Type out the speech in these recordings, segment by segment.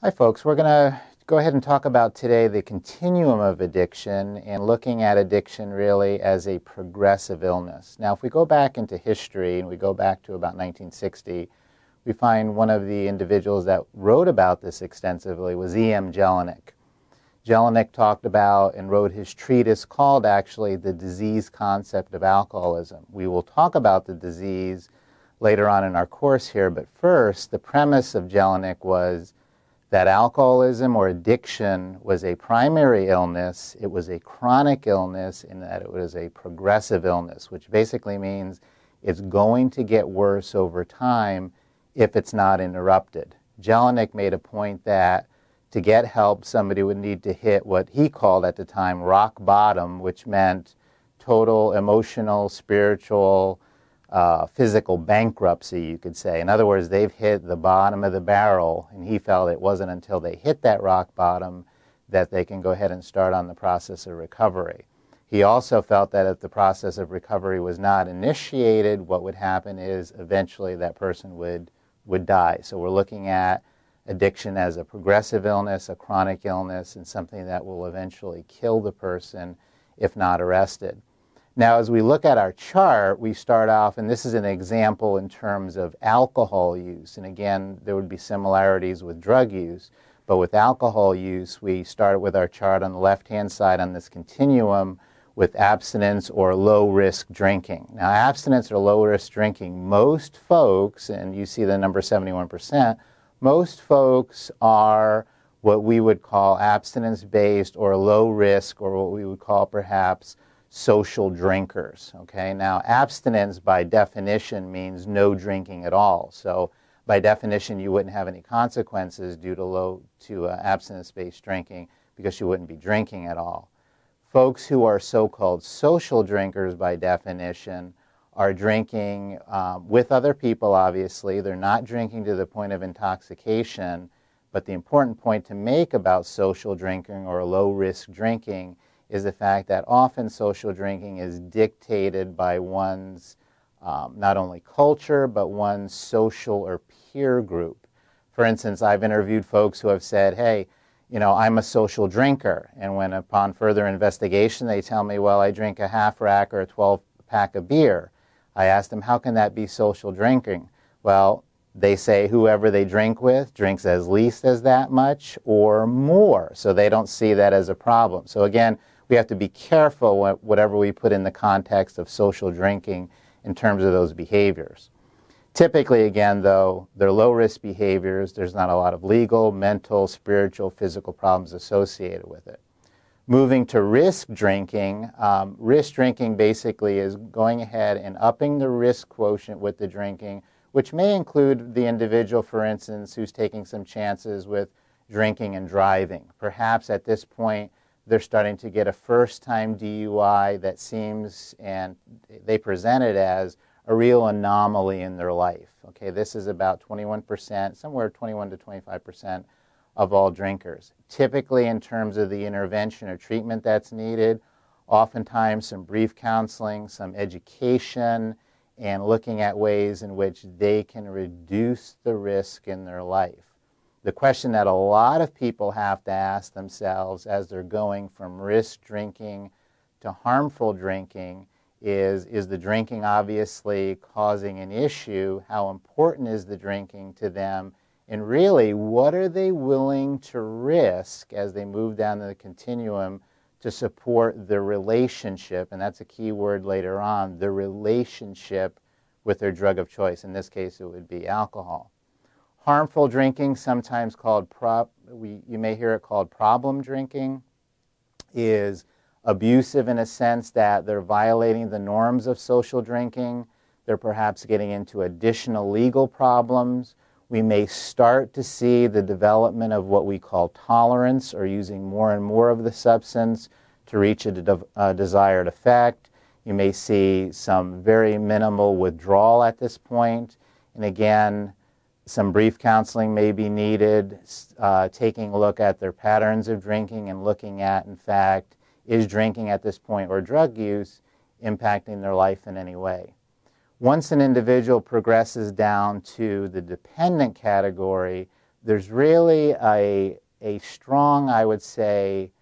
Hi folks, we're going to go ahead and talk about today the continuum of addiction and looking at addiction really as a progressive illness. Now if we go back into history and we go back to about 1960, we find one of the individuals that wrote about this extensively was E.M. Jelinek. Jelinek talked about and wrote his treatise called actually The Disease Concept of Alcoholism. We will talk about the disease later on in our course here, but first the premise of Jelinek was that alcoholism or addiction was a primary illness, it was a chronic illness, and that it was a progressive illness, which basically means it's going to get worse over time if it's not interrupted. Jelinek made a point that to get help, somebody would need to hit what he called at the time rock bottom, which meant total emotional, spiritual, physical bankruptcy, you could say. In other words, they've hit the bottom of the barrel, and he felt it wasn't until they hit that rock bottom that they can go ahead and start on the process of recovery. He also felt that if the process of recovery was not initiated, what would happen is eventually that person would die. So we're looking at addiction as a progressive illness, a chronic illness, and something that will eventually kill the person if not arrested. Now, as we look at our chart, we start off, and this is an example in terms of alcohol use. And again, there would be similarities with drug use. But with alcohol use, we start with our chart on the left-hand side on this continuum with abstinence or low-risk drinking. Now, abstinence or low-risk drinking, most folks, and you see the number 71%, most folks are what we would call abstinence-based or low-risk, or what we would call perhaps social drinkers. Okay, now abstinence by definition means no drinking at all. So by definition, you wouldn't have any consequences due to abstinence-based drinking because you wouldn't be drinking at all. Folks who are so-called social drinkers by definition are drinking with other people, obviously. They're not drinking to the point of intoxication, but the important point to make about social drinking or low-risk drinking is the fact that often social drinking is dictated by one's not only culture, but one's social or peer group. For instance, I've interviewed folks who have said, hey, you know, I'm a social drinker. And when upon further investigation, they tell me, well, I drink a half rack or a 12-pack of beer. I ask them, how can that be social drinking? Well, they say whoever they drink with drinks as least as that much or more. So they don't see that as a problem. So again, we have to be careful whatever we put in the context of social drinking in terms of those behaviors. Typically, again, though, they're low-risk behaviors. There's not a lot of legal, mental, spiritual, physical problems associated with it. Moving to risk drinking basically is going ahead and upping the risk quotient with the drinking, which may include the individual, for instance, who's taking some chances with drinking and driving. Perhaps at this point, they're starting to get a first-time DUI that seems, and they present it as, a real anomaly in their life. Okay, this is about 21%, somewhere 21 to 25% of all drinkers. Typically, in terms of the intervention or treatment that's needed, oftentimes some brief counseling, some education, and looking at ways in which they can reduce the risk in their life. The question that a lot of people have to ask themselves as they're going from risk drinking to harmful drinking is the drinking obviously causing an issue? How important is the drinking to them? And really, what are they willing to risk as they move down the continuum to support the relationship, and that's a key word later on, the relationship with their drug of choice. In this case, it would be alcohol. Harmful drinking, sometimes called, you may hear it called problem drinking, is abusive in a sense that they're violating the norms of social drinking. They're perhaps getting into additional legal problems. We may start to see the development of what we call tolerance, or using more and more of the substance to reach a desired effect. You may see some very minimal withdrawal at this point. And again, some brief counseling may be needed, taking a look at their patterns of drinking and looking at, in fact, is drinking at this point or drug use impacting their life in any way. Once an individual progresses down to the dependent category, there's really a strong, I would say,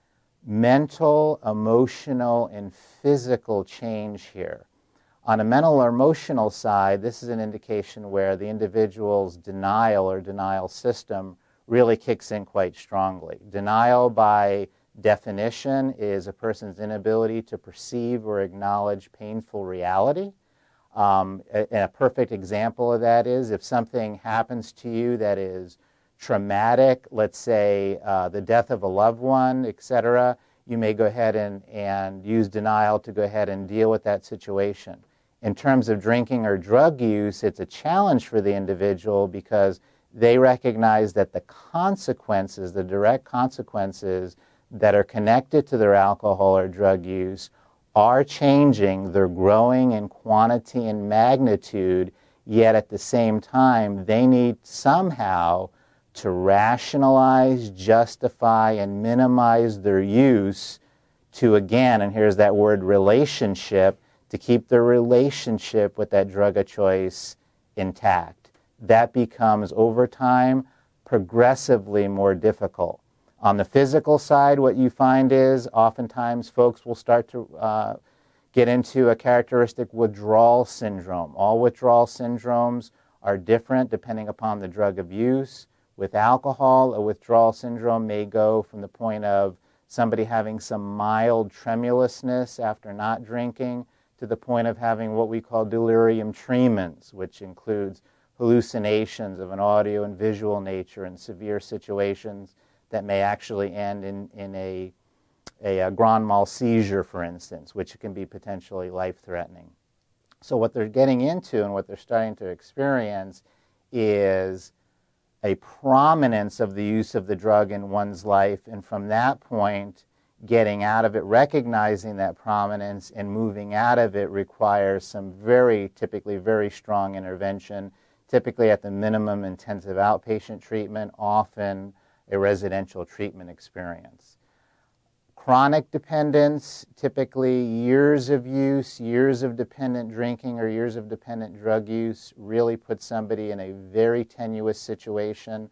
mental, emotional, and physical change here. On a mental or emotional side, this is an indication where the individual's denial or denial system really kicks in quite strongly. Denial, by definition, is a person's inability to perceive or acknowledge painful reality. A perfect example of that is if something happens to you that is traumatic, let's say the death of a loved one, etc., you may go ahead and use denial to go ahead and deal with that situation. In terms of drinking or drug use, it's a challenge for the individual because they recognize that the consequences, the direct consequences that are connected to their alcohol or drug use are changing. They're growing in quantity and magnitude, yet at the same time, they need somehow to rationalize, justify, and minimize their use to, again, and here's that word relationship, to keep their relationship with that drug of choice intact. That becomes, over time, progressively more difficult. On the physical side, what you find is oftentimes folks will start to get into a characteristic withdrawal syndrome. All withdrawal syndromes are different depending upon the drug of use. With alcohol, a withdrawal syndrome may go from the point of somebody having some mild tremulousness after not drinking to the point of having what we call delirium tremens, which includes hallucinations of an audio and visual nature in severe situations that may actually end in a grand mal seizure, for instance, which can be potentially life-threatening. So what they're getting into and what they're starting to experience is a prominence of the use of the drug in one's life, and from that point, getting out of it, recognizing that prominence and moving out of it requires some typically very strong intervention, typically at the minimum intensive outpatient treatment, often a residential treatment experience. Chronic dependence, typically years of use, years of dependent drinking or years of dependent drug use really puts somebody in a very tenuous situation.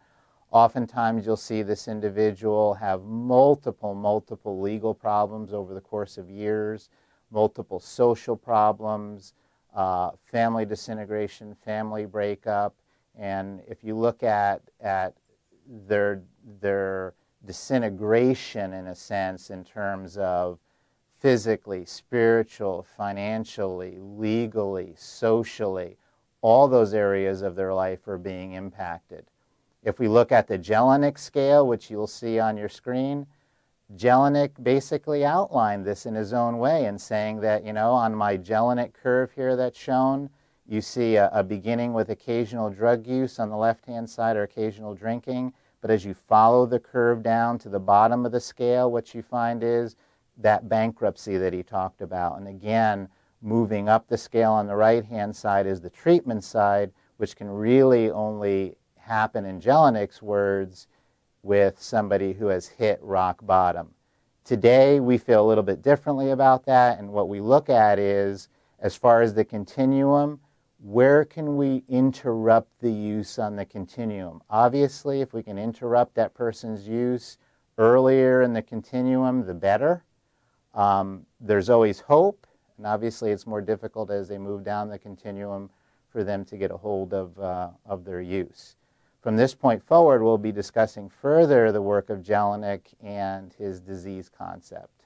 Oftentimes you'll see this individual have multiple legal problems over the course of years, multiple social problems, family disintegration, family breakup, and if you look at their disintegration, in a sense, in terms of physically, spiritual, financially, legally, socially, all those areas of their life are being impacted. If we look at the Jelinek scale, which you'll see on your screen, Jelinek basically outlined this in his own way in saying that, on my Jelinek curve here that's shown, you see a beginning with occasional drug use on the left-hand side or occasional drinking. But as you follow the curve down to the bottom of the scale, what you find is that bankruptcy that he talked about. And again, moving up the scale on the right-hand side is the treatment side, which can really only happen, in Jelinek's words, with somebody who has hit rock bottom. Today, we feel a little bit differently about that, and what we look at is, as far as the continuum, where can we interrupt the use on the continuum? Obviously, if we can interrupt that person's use earlier in the continuum, the better. There's always hope, and obviously it's more difficult as they move down the continuum for them to get a hold of their use. From this point forward, we'll be discussing further the work of Jelinek and his disease concept.